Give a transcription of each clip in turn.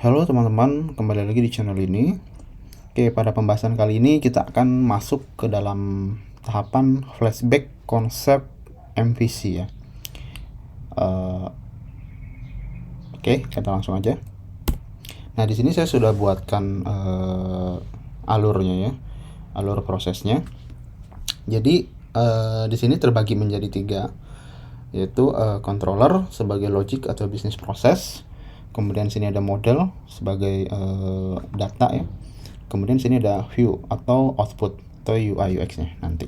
Halo teman-teman, kembali lagi di channel ini. Oke, pada pembahasan kali ini kita akan masuk ke dalam tahapan flashback konsep MVC ya. Oke, kita langsung aja. Nah, di sini saya sudah buatkan alurnya ya, alur prosesnya. Jadi di sini terbagi menjadi 3, yaitu controller sebagai logic atau bisnis proses. Kemudian sini ada model sebagai data ya. Kemudian sini ada view atau output atau UI UX-nya nanti.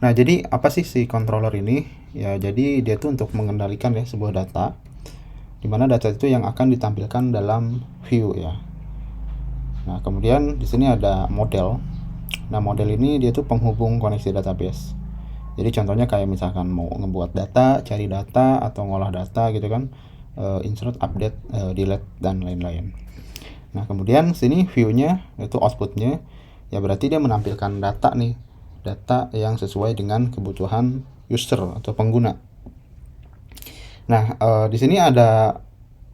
Nah, jadi apa sih si controller ini? Ya, jadi dia tuh untuk mengendalikan ya sebuah data, di mana data itu yang akan ditampilkan dalam view ya. Nah, kemudian di sini ada model. Nah, model ini dia tuh penghubung koneksi database. Jadi contohnya kayak misalkan mau ngebuat data, cari data atau ngolah data gitu kan, insert, update, delete dan lain-lain. Nah, kemudian sini view-nya itu output-nya, ya berarti dia menampilkan data nih, data yang sesuai dengan kebutuhan user atau pengguna. Nah, di sini ada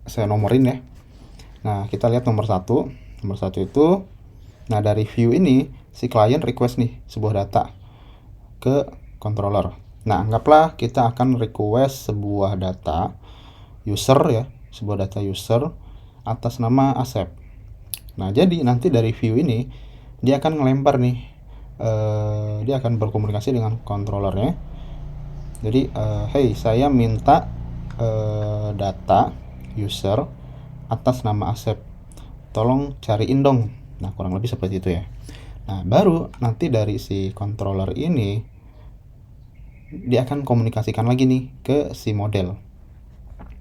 saya nomorin ya. Nah, kita lihat nomor 1. Nomor 1 itu, nah dari view ini si klien request nih sebuah data ke controller. Nah, anggaplah kita akan request sebuah data user ya, sebuah data user atas nama Asep. Nah, jadi nanti dari view ini dia akan ngelempar nih, dia akan berkomunikasi dengan controllernya. Jadi, hey, saya minta data user atas nama Asep, tolong cariin dong. Nah, kurang lebih seperti itu ya. Nah, baru nanti dari si controller ini dia akan komunikasikan lagi nih ke si model.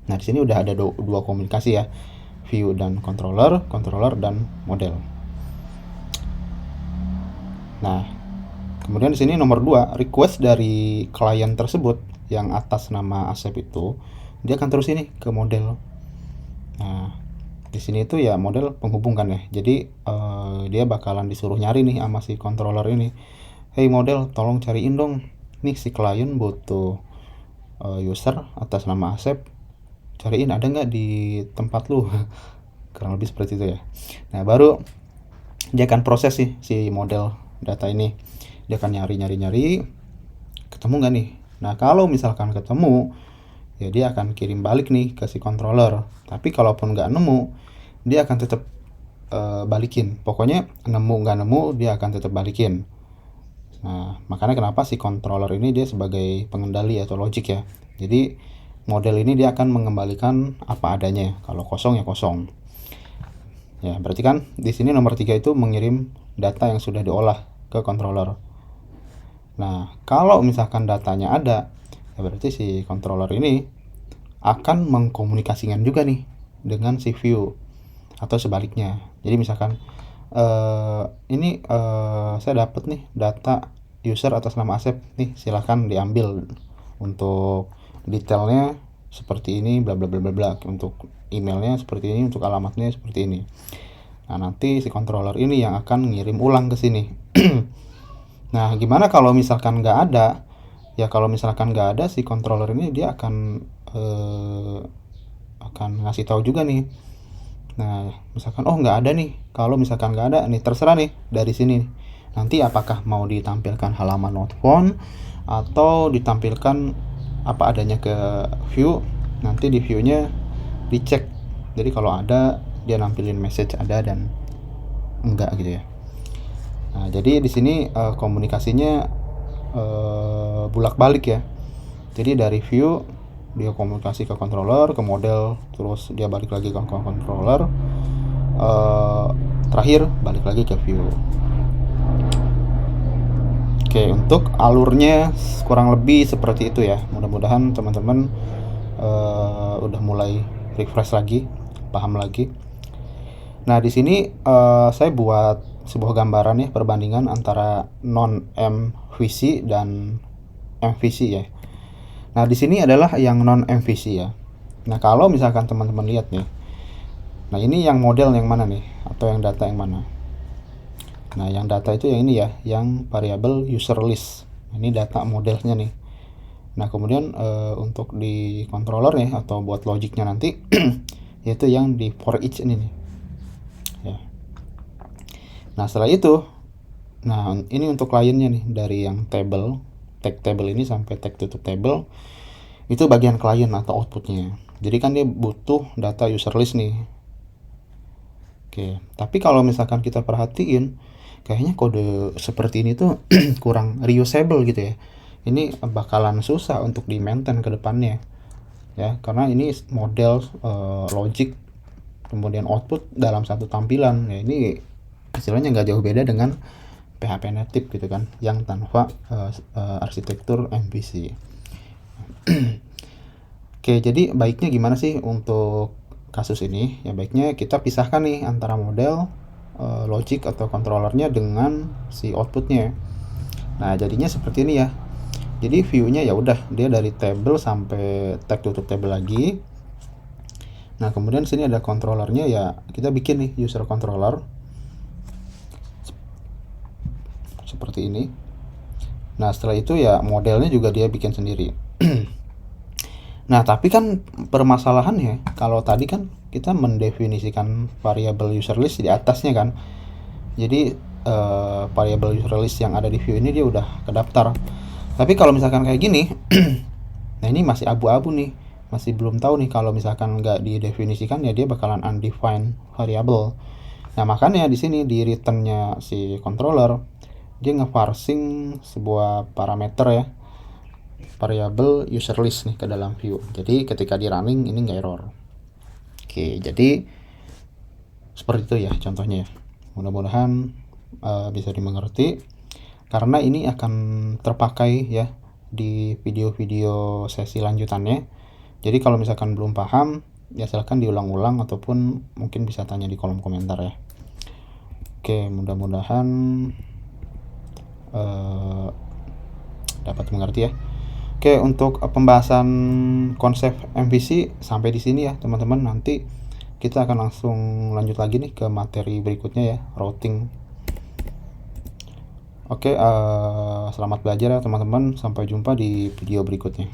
Nah, di sini udah ada dua komunikasi ya, view dan controller, controller dan model. Nah, kemudian di sini nomor 2, request dari klien tersebut yang atas nama Asep itu, dia akan terus ini ke model. Nah, di sini itu ya model penghubung kan ya. Jadi dia bakalan disuruh nyari nih sama si controller ini. Hey model, tolong cariin dong. Nih si klien butuh user atas nama Asep. Cariin ada nggak di tempat lu? Kurang lebih seperti itu ya. Nah, baru dia akan proses sih si model data ini. Dia akan nyari, ketemu nggak nih? Nah, kalau misalkan ketemu, ya dia akan kirim balik nih ke si controller. Tapi kalaupun nggak nemu, dia akan tetap balikin. Pokoknya nemu nggak nemu, dia akan tetap balikin. Nah, makanya kenapa si controller ini dia sebagai pengendali atau logic ya. Jadi model ini dia akan mengembalikan apa adanya. Kalau kosong ya kosong. Ya, berarti kan di sini nomor 3 itu mengirim data yang sudah diolah ke controller. Nah, kalau misalkan datanya ada, ya berarti si controller ini akan mengkomunikasikan juga nih dengan si view atau sebaliknya. Jadi misalkan ini saya dapat nih data user atas nama Asep nih, silahkan diambil untuk detailnya seperti ini, bla bla bla bla bla, untuk emailnya seperti ini, untuk alamatnya seperti ini. Nah, nanti si controller ini yang akan ngirim ulang ke sini. Nah, gimana kalau misalkan nggak ada? Ya kalau misalkan nggak ada, si controller ini dia akan ngasih tahu juga nih. Nah, misalkan oh nggak ada nih. Kalau misalkan nggak ada nih, terserah nih dari sini. Nanti apakah mau ditampilkan halaman note phone atau ditampilkan apa adanya ke view. Nanti di view-nya dicek. Jadi kalau ada dia nampilin message ada dan enggak gitu ya. Nah, jadi di sini komunikasinya bulak-balik ya. Jadi dari view dia komunikasi ke controller, ke model, terus dia balik lagi ke controller, terakhir balik lagi ke view. Oke, untuk alurnya kurang lebih seperti itu ya. Mudah-mudahan teman-teman udah mulai refresh lagi, paham lagi. Nah, di sini saya buat sebuah gambaran ya, perbandingan antara non MVC dan MVC ya. Nah, di sini adalah yang non MVC ya. Nah, kalau misalkan teman-teman lihat nih. Nah, ini yang model yang mana nih? Atau yang data yang mana? Nah, yang data itu yang ini ya, yang variable user list. Ini data modelnya nih. Nah, kemudian untuk di controllernya atau buat logiknya nanti yaitu yang di for each ini nih ya. Nah setelah itu, nah ini untuk kliennya nih, dari yang table tag table ini sampai tag tutup table, itu bagian klien atau outputnya. Jadi kan dia butuh data user list nih. Oke, tapi kalau misalkan kita perhatiin, kayaknya kode seperti ini tuh kurang reusable gitu ya. Ini bakalan susah untuk di maintain ke depannya ya, karena ini model logic kemudian output dalam satu tampilan ya. Ini istilahnya nggak jauh beda dengan PHP native gitu kan, yang tanpa arsitektur MVC. Oke, jadi baiknya gimana sih untuk kasus ini? Ya baiknya kita pisahkan nih antara model, logic atau controllernya dengan si outputnya. Nah jadinya seperti ini ya. Jadi view-nya ya udah dia dari table sampai tag tutup table lagi. Nah kemudian sini ada controllernya ya, kita bikin nih user controller seperti ini. Nah setelah itu ya modelnya juga dia bikin sendiri. Nah tapi kan permasalahannya, kalau tadi kan kita mendefinisikan variabel user list di atasnya kan, jadi variabel user list yang ada di view ini dia udah kedaftar. Tapi kalau misalkan kayak gini, nah ini masih abu-abu nih, masih belum tahu nih, kalau misalkan nggak didefinisikan ya dia bakalan undefined variable. Nah makanya di sini di returnnya si controller dia ngeparsing sebuah parameter ya, variabel user list nih ke dalam view. Jadi ketika di running ini nggak error. Oke, jadi seperti itu ya contohnya ya. Mudah-mudahan bisa dimengerti, karena ini akan terpakai ya di video-video sesi lanjutannya. Jadi kalau misalkan belum paham ya silahkan diulang-ulang ataupun mungkin bisa tanya di kolom komentar ya. Oke, mudah-mudahan dapat mengerti ya. Oke, untuk pembahasan konsep MVC sampai di sini ya teman-teman. Nanti kita akan langsung lanjut lagi nih ke materi berikutnya ya, routing. Oke, selamat belajar ya teman-teman. Sampai jumpa di video berikutnya.